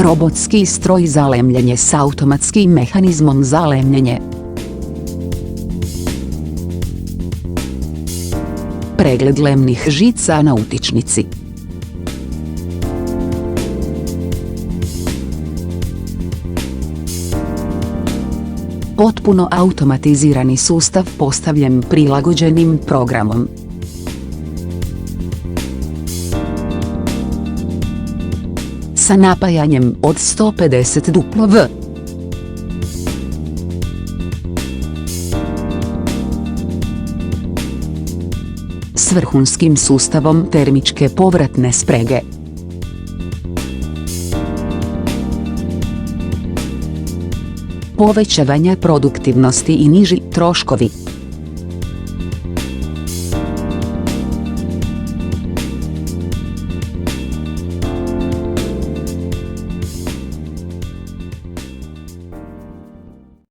Robotski stroj za lemljenje s automatskim mehanizmom za lemljenje. Pregled lemnih žica na utičnici. Potpuno automatizirani sustav postavljen prilagođenim programom. Sa napajanjem od 150 W. S vrhunskim sustavom termičke povratne sprege. Povećavanje produktivnosti i niži troškovi.